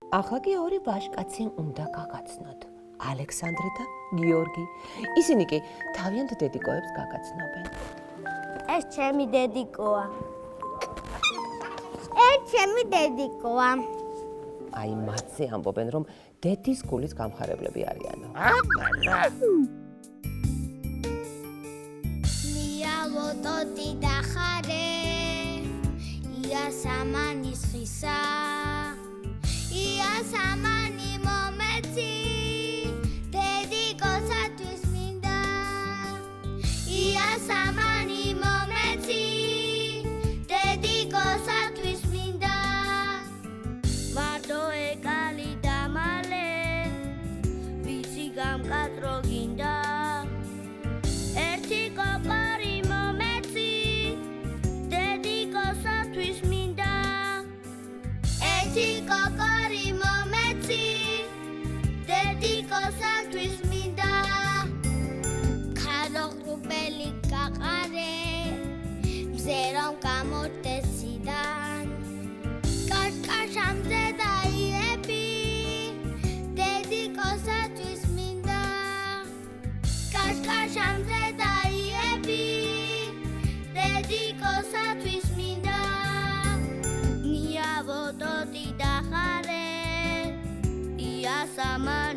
ახლა კი ორი ვაჟკაცი უნდა გაგაცნოთ. ალექსანდრე და გიორგი. ისინი კი თავიანთ დედიკოებს გაგაცნობენ. ეს ჩემი დედიკოა. ეს ჩემი დედიკოა. აი მათზე ამბობენ, რომ დედის გულის გამხარებლები არიანო. მიავოტოტი დახარე იასამანის ხისა იასამანი მომეცი დედიკოსათვის მინდა იასამანი მომეცი დედიკოსათვის მინდა ვარდო ეკალი დამალე ვიცი გამკაცრო გინდა ერთი კოკორი მომეცი დედიკოსათვის მინდა ერთი კოკორი მომეცი დედიკოსათვის მინდა ქაროღრუბელი გაყარე მზე რომ გამოჩდეს ციდან კაშკაშამზე დაიები დედიკოსათვის მინდა კაშკაშამზე დაიები დედიკოსათვის მინდა მიავოტოტი დახარე იასამანი